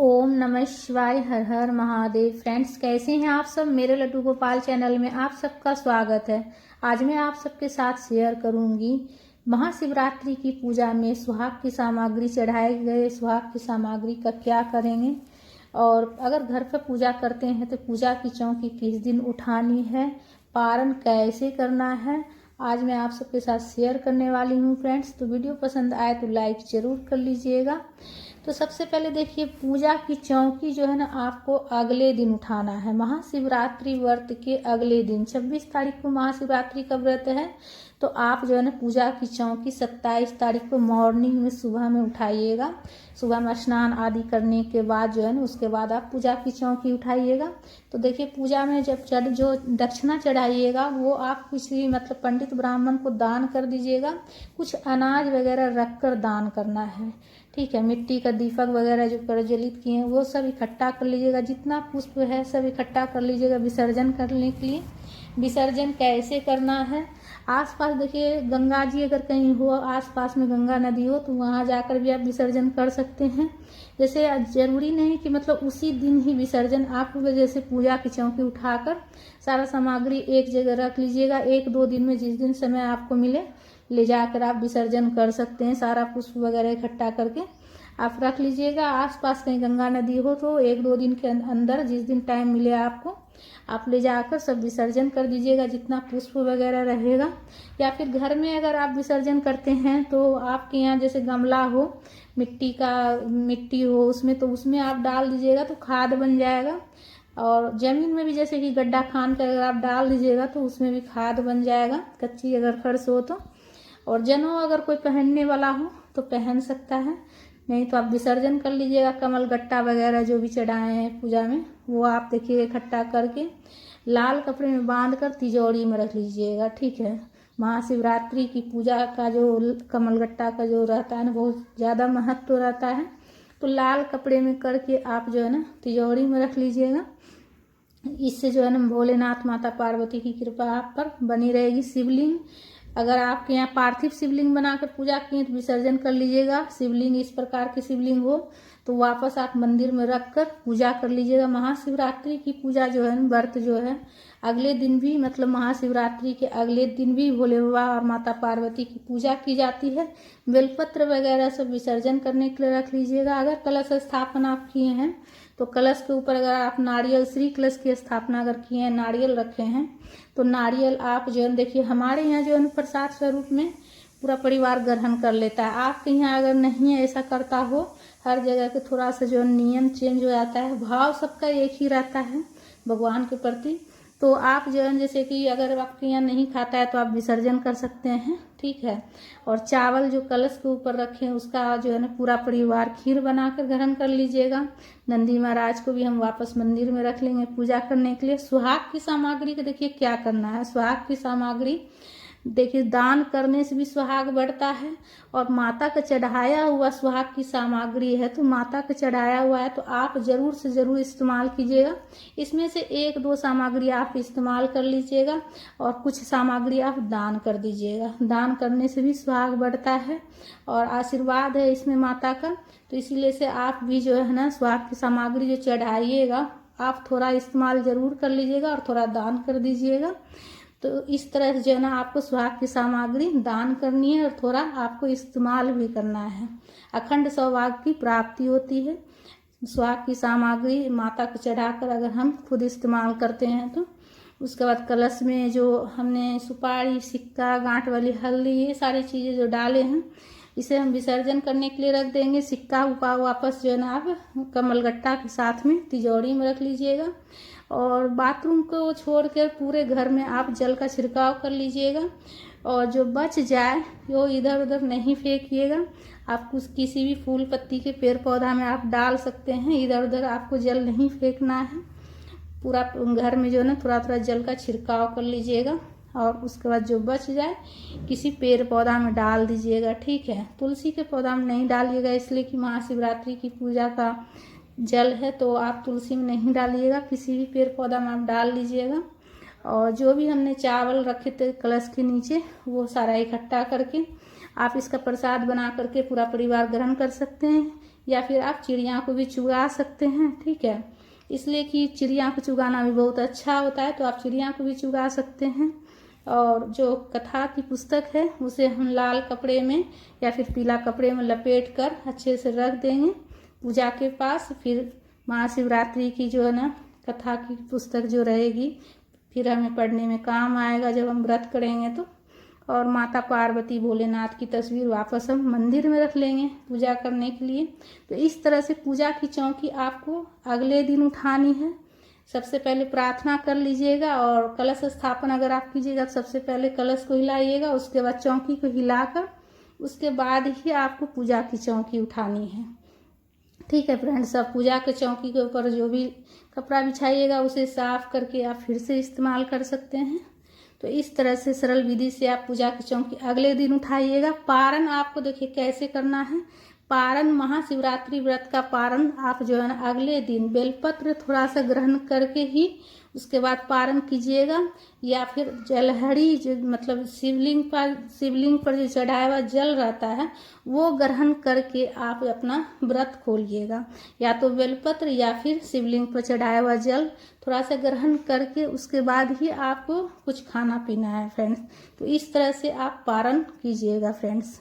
ओम नमः शिवाय। हर हर महादेव। फ्रेंड्स, कैसे हैं आप सब? मेरे लड्डू गोपाल चैनल में आप सबका स्वागत है। आज मैं आप सबके साथ शेयर करूंगी महाशिवरात्रि की पूजा में सुहाग की सामग्री, चढ़ाए गए सुहाग की सामग्री का क्या करेंगे, और अगर घर पर पूजा करते हैं तो पूजा की चौकी किस दिन उठानी है, पारण कैसे करना है, आज मैं आप सबके साथ शेयर करने वाली हूँ फ्रेंड्स। तो वीडियो पसंद आए तो लाइक जरूर कर लीजिएगा। तो सबसे पहले देखिए, पूजा की चौकी जो है ना, आपको अगले दिन उठाना है। महाशिवरात्रि व्रत के अगले दिन 26 तारीख को महाशिवरात्रि का व्रत है। तो आप जो है ना पूजा की चौकी 27 तारीख को मॉर्निंग में सुबह में उठाइएगा। सुबह में स्नान आदि करने के बाद जो है ना, उसके बाद आप पूजा की चौकी उठाइएगा। तो देखिए, पूजा में जब जो दक्षिणा चढ़ाइएगा वो आप किसी मतलब पंडित ब्राह्मण को दान कर दीजिएगा। कुछ अनाज वगैरह रख कर दान करना है, ठीक है। मिट्टी का दीपक वगैरह जो प्रज्वलित किए हैं वो सब इकट्ठा कर लीजिएगा। जितना पुष्प है सब इकट्ठा कर लीजिएगा विसर्जन करने के लिए। विसर्जन कैसे करना है, आसपास देखिए गंगा जी अगर कहीं हो, आसपास में गंगा नदी हो तो वहां जाकर भी आप विसर्जन कर सकते हैं। जैसे जरूरी नहीं कि मतलब उसी दिन ही विसर्जन, आप जैसे पूजा की चौकी उठाकर सारा सामग्री एक जगह रख लीजिएगा। 1-2 दिन में जिस दिन समय आपको मिले ले जाकर आप विसर्जन कर सकते हैं। सारा पुष्प वगैरह इकट्ठा करके आप रख लीजिएगा। आसपास कहीं गंगा नदी हो तो 1-2 दिन के अंदर जिस दिन टाइम मिले आपको, आप ले जाकर सब विसर्जन कर दीजिएगा जितना पुष्प वगैरह रहेगा। या फिर घर में अगर आप विसर्जन करते हैं तो आपके यहाँ जैसे गमला हो, मिट्टी हो उसमें, तो उसमें आप डाल दीजिएगा तो खाद बन जाएगा। और जमीन में भी जैसे कि गड्ढा खान कर अगर आप डाल दीजिएगा तो उसमें भी खाद बन जाएगा, कच्ची अगर फर्श हो तो। और जनेऊ अगर कोई पहनने वाला हो तो पहन सकता है, नहीं तो आप विसर्जन कर लीजिएगा। कमल गट्टा वगैरह जो भी चढ़ाए हैं पूजा में वो आप देखिए इकट्ठा करके लाल कपड़े में बांध कर तिजोरी में रख लीजिएगा, ठीक है। महाशिवरात्रि की पूजा का जो कमल गट्टा का जो रहता है ना, बहुत ज़्यादा महत्व रहता है। तो लाल कपड़े में करके आप जो है ना तिजोरी में रख लीजिएगा। इससे जो है ना भोलेनाथ माता पार्वती की कृपा आप पर बनी रहेगी। शिवलिंग अगर आपके यहाँ पार्थिव शिवलिंग बनाकर पूजा किए तो विसर्जन कर लीजिएगा। शिवलिंग इस प्रकार की शिवलिंग हो तो वापस आप मंदिर में रखकर पूजा कर लीजिएगा। महाशिवरात्रि की पूजा जो है व्रत जो है अगले दिन भी, मतलब महाशिवरात्रि के अगले दिन भी भोले बाबा और माता पार्वती की पूजा की जाती है। बेलपत्र वगैरह सब विसर्जन करने के लिए रख लीजिएगा। अगर कलश स्थापना आप किए हैं तो कलश के ऊपर अगर आप नारियल, श्री कलश की स्थापना अगर किए हैं, नारियल रखे हैं तो नारियल आप जो है देखिए, हमारे यहाँ जो है प्रसाद स्वरूप में पूरा परिवार ग्रहण कर लेता है। आपके यहाँ अगर नहीं ऐसा करता हो, हर जगह के थोड़ा सा जो नियम चेंज हो जाता है, भाव सबका एक ही रहता है भगवान के प्रति। तो आप जो है जैसे कि अगर आपके यहाँ नहीं खाता है तो आप विसर्जन कर सकते हैं, ठीक है। और चावल जो कलश के ऊपर रखे हैं उसका जो है ना पूरा परिवार खीर बनाकर ग्रहण कर लीजिएगा। नंदी महाराज को भी हम वापस मंदिर में रख लेंगे पूजा करने के लिए। सुहाग की सामग्री का देखिए क्या करना है। सुहाग की सामग्री देखिए, दान करने से भी सुहाग बढ़ता है। और माता का चढ़ाया हुआ सुहाग की सामग्री है तो माता का चढ़ाया हुआ है तो आप जरूर से जरूर इस्तेमाल कीजिएगा। इसमें से 1-2 सामग्री आप इस्तेमाल कर लीजिएगा और कुछ सामग्री आप दान कर दीजिएगा। दान करने से भी सुहाग बढ़ता है और आशीर्वाद है इसमें माता का। तो इसीलिए से आप भी जो है ना सुहाग की सामग्री जो चढ़ाइएगा आप थोड़ा इस्तेमाल जरूर कर लीजिएगा और थोड़ा दान कर दीजिएगा। तो इस तरह से जो है ना आपको सुहाग की सामग्री दान करनी है और थोड़ा आपको इस्तेमाल भी करना है। अखंड सौभाग्य की प्राप्ति होती है। सुहाग की सामग्री माता को चढ़ाकर अगर हम खुद इस्तेमाल करते हैं तो। उसके बाद कलश में जो हमने सुपारी, सिक्का, गांठ वाली हल्दी, ये सारी चीज़ें जो डाले हैं इसे हम विसर्जन करने के लिए रख देंगे। सिक्का उपा वापस जो है ना आप कमलगट्टा के साथ में तिजोरी में रख लीजिएगा। और बाथरूम को छोड़कर पूरे घर में आप जल का छिड़काव कर लीजिएगा। और जो बच जाए वो इधर उधर नहीं फेंकिएगा। आप कुछ किसी भी फूल पत्ती के पेड़ पौधा में आप डाल सकते हैं, इधर उधर आपको जल नहीं फेंकना है। पूरा घर में जो है ना थोड़ा थोड़ा जल का छिड़काव कर लीजिएगा। और उसके बाद जो बच जाए किसी पेड़ पौधा में डाल दीजिएगा, ठीक है। तुलसी के पौधा में नहीं डालिएगा, इसलिए कि महाशिवरात्रि की पूजा का जल है तो आप तुलसी में नहीं डालिएगा, किसी भी पेड़ पौधा में आप डाल लीजिएगा। और जो भी हमने चावल रखे थे कलश के नीचे वो सारा इकट्ठा करके आप इसका प्रसाद बना करके पूरा परिवार ग्रहण कर सकते हैं। या फिर आप चिड़िया को भी चुगा सकते हैं। ठीक है, इसलिए कि चिड़िया को चुगाना भी बहुत अच्छा होता है, तो आप चिड़िया को भी चुगा सकते हैं। और जो कथा की पुस्तक है उसे हम लाल कपड़े में या फिर पीला कपड़े में लपेट कर अच्छे से रख देंगे पूजा के पास। फिर महाशिवरात्रि की जो है ना कथा की पुस्तक जो रहेगी फिर हमें पढ़ने में काम आएगा जब हम व्रत करेंगे तो। और माता पार्वती भोलेनाथ की तस्वीर वापस हम मंदिर में रख लेंगे पूजा करने के लिए। तो इस तरह से पूजा की चौकी आपको अगले दिन उठानी है। सबसे पहले प्रार्थना कर लीजिएगा और कलश स्थापन अगर आप कीजिएगा तो सबसे पहले कलश को हिलाइएगा, उसके बाद चौकी को हिलाकर उसके बाद ही आपको पूजा की चौकी उठानी है। ठीक है फ्रेंड्स, अब पूजा के चौकी के ऊपर जो भी कपड़ा बिछाइएगा उसे साफ करके आप फिर से इस्तेमाल कर सकते हैं। तो इस तरह से सरल विधि से आप पूजा की चौकी अगले दिन उठाइएगा। पारण आपको देखिए कैसे करना है। पारण महाशिवरात्रि व्रत का पारण आप जो है ना अगले दिन बेलपत्र थोड़ा सा ग्रहण करके ही उसके बाद पारण कीजिएगा, या फिर जलहरी जो मतलब शिवलिंग पर जो चढ़ाया हुआ जल रहता है वो ग्रहण करके आप अपना व्रत खोलिएगा। या तो बेलपत्र या फिर शिवलिंग पर चढ़ाया हुआ जल थोड़ा सा ग्रहण करके उसके बाद ही आपको कुछ खाना पीना है फ्रेंड्स। तो इस तरह से आप पारण कीजिएगा फ्रेंड्स।